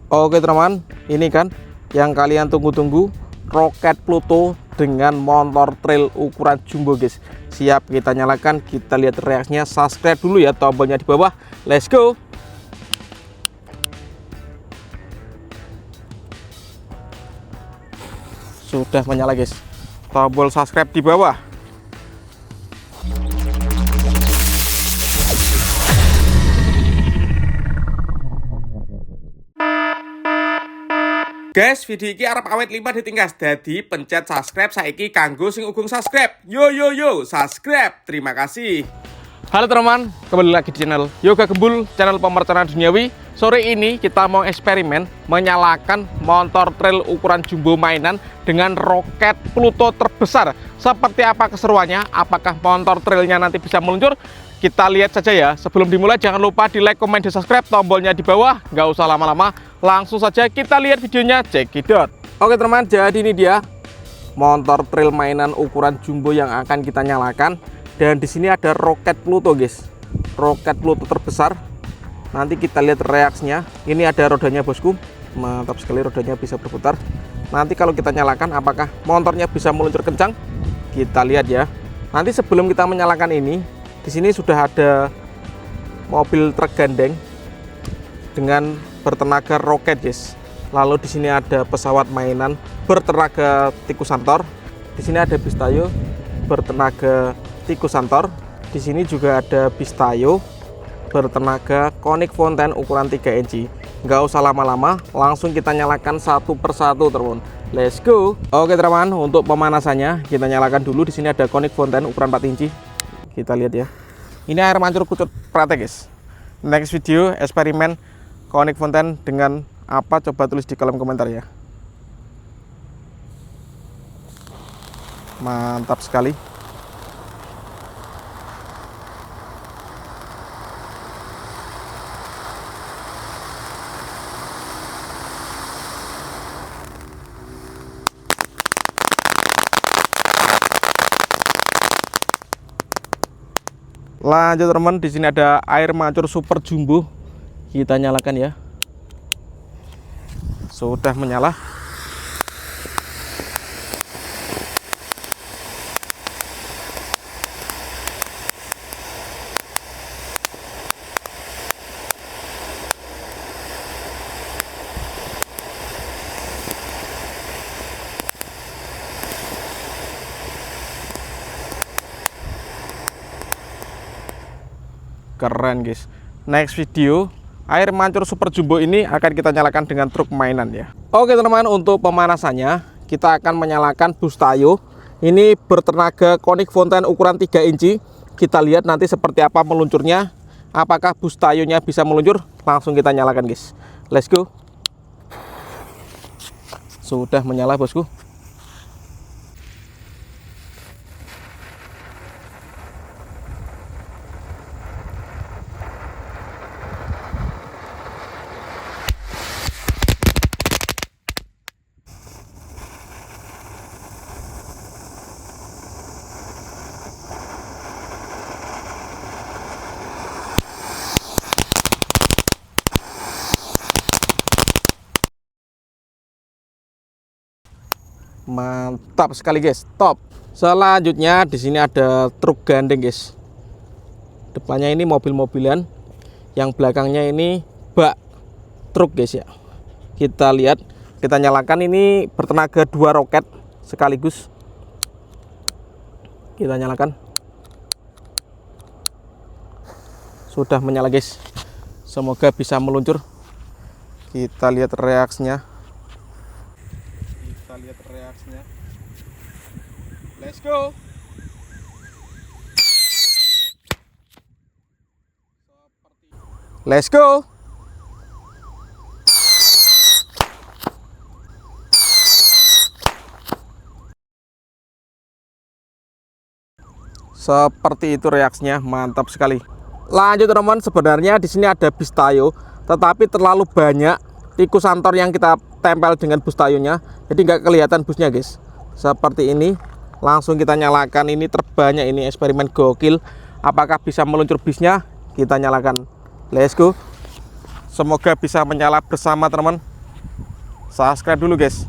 Oke teman, ini kan yang kalian tunggu-tunggu, roket Pluto dengan motor trail ukuran jumbo guys. Siap kita nyalakan, kita lihat reaksinya. Subscribe dulu ya, tombolnya di bawah. Let's go. Sudah menyala guys, tombol subscribe di bawah. Guys, video ini arep awet 5 ditingkas. Jadi pencet subscribe saiki kanggo sing ugung subscribe. Yo subscribe. Terima kasih. Halo teman, kembali lagi di channel Yoga Gembul, channel pemercayaan duniawi. Sore ini kita mau eksperimen menyalakan motor trail ukuran jumbo mainan dengan roket Pluto terbesar. Seperti apa keseruannya? Apakah motor trailnya nanti bisa meluncur? Kita lihat saja ya. Sebelum dimulai jangan lupa di like, komen, dan subscribe, tombolnya di bawah. Nggak usah lama-lama, langsung saja kita lihat videonya. Cekidot. Oke teman, jadi ini dia motor trail mainan ukuran jumbo yang akan kita nyalakan. Dan di sini ada roket Pluto guys, roket Pluto terbesar. Nanti kita lihat reaksinya. Ini ada rodanya bosku, mantap sekali, rodanya bisa berputar. Nanti kalau kita nyalakan, apakah motornya bisa meluncur kencang? Kita lihat ya. Nanti sebelum kita menyalakan ini, di sini sudah ada mobil truk gandeng dengan bertenaga roket guys. Lalu di sini ada pesawat mainan bertenaga Tikusantor. Di sini ada bis Tayo bertenaga Tikusantor. Di sini juga ada bis Tayo bertenaga Konik Fountain ukuran 3 inci. Nggak usah lama-lama, langsung kita nyalakan satu persatu teman. Let's go. Oke teman, untuk pemanasannya kita nyalakan dulu. Di sini ada Konik Fountain ukuran 4 inci. Kita lihat ya. Ini air mancur kucut praktek guys. Next video eksperimen Konik Fountain dengan apa, coba tulis di kolom komentar ya. Mantap sekali. Lanjut teman, di sini ada air mancur super jumbo. Kita nyalakan ya. Sudah menyala. Keren guys. Next video air mancur super jumbo ini akan kita nyalakan dengan truk mainan ya. Oke teman-teman, untuk pemanasannya kita akan menyalakan bus Tayo. Ini bertenaga Konik Fountain ukuran 3 inci. Kita lihat nanti seperti apa meluncurnya. Apakah bus Tayonya bisa meluncur? Langsung kita nyalakan guys. Let's go. Sudah menyala bosku. Mantap sekali guys, top. Selanjutnya di sini ada truk gandeng guys. Depannya ini mobil-mobilan, yang belakangnya ini bak truk guys ya. Kita lihat, kita nyalakan, ini bertenaga 2 roket sekaligus. Kita nyalakan. Sudah menyala guys. Semoga bisa meluncur. Kita lihat reaksinya. Let's go. Let's go. Seperti itu reaksinya, mantap sekali. Lanjut teman, sebenarnya di sini ada bis Tayo, tetapi terlalu banyak Tikusantor yang kita tempel dengan bus Tayonya, jadi nggak kelihatan busnya guys. Seperti ini. Langsung kita nyalakan, ini terbanyak, ini eksperimen gokil. Apakah bisa meluncur bisnya? Kita nyalakan. Let's go. Semoga bisa menyala bersama teman-teman. subscribe dulu guys.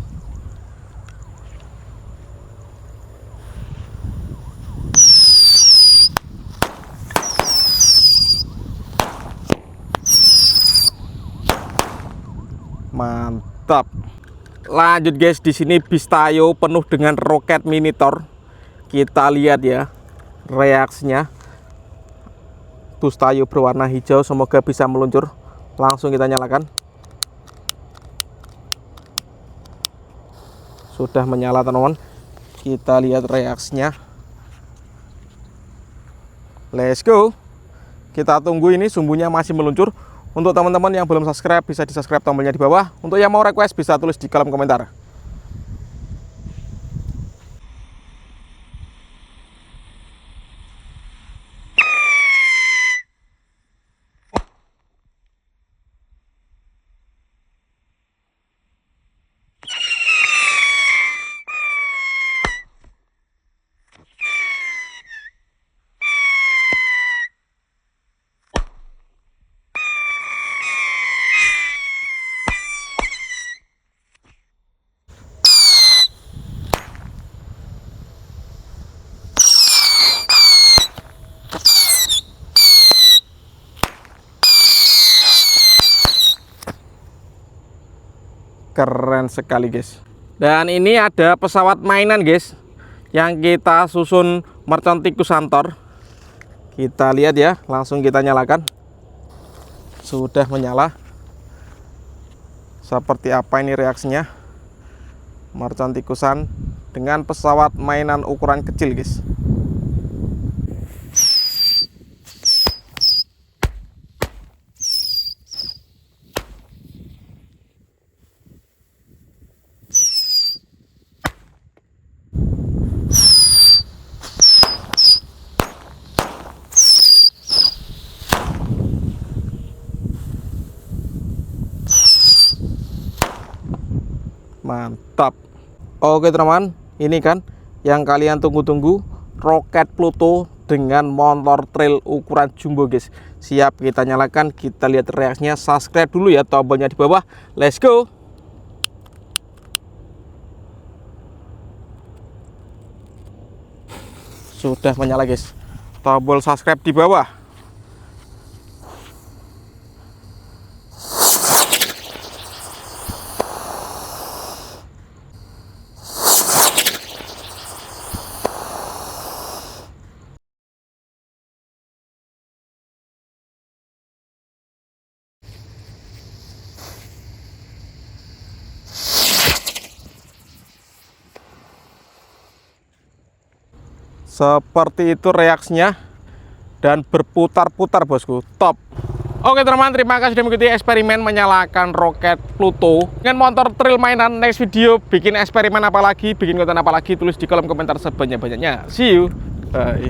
Mantap. Lanjut guys, di sini bis Tayo penuh dengan roket minitor. Kita lihat ya reaksinya. Bus Tayo berwarna hijau, semoga bisa meluncur. Langsung kita nyalakan. Sudah menyala teman-teman. Kita lihat reaksinya. Let's go. Kita tunggu, ini sumbunya masih meluncur. Untuk teman-teman yang belum subscribe, bisa di subscribe, tombolnya di bawah. Untuk yang mau request, bisa tulis di kolom komentar. Keren sekali guys. Dan ini ada pesawat mainan guys, yang kita susun mercon tikus Santor. Kita lihat ya, langsung kita nyalakan. Sudah menyala. Seperti apa ini reaksinya? Mercon tikusan dengan pesawat mainan ukuran kecil guys. Mantap. Oke teman, ini kan yang kalian tunggu-tunggu, roket Pluto dengan motor trail ukuran jumbo guys. Siap kita nyalakan, kita lihat reaksinya. Subscribe dulu ya, tombolnya di bawah. Let's go. Sudah menyala guys. Tombol subscribe di bawah. Seperti itu reaksinya, dan berputar-putar bosku, top. Oke teman-teman, terima kasih sudah mengikuti eksperimen menyalakan roket Pluto dengan motor trail mainan. Next video bikin eksperimen apa lagi, bikin konten apa lagi, tulis di kolom komentar sebanyak-banyaknya. See you, bye.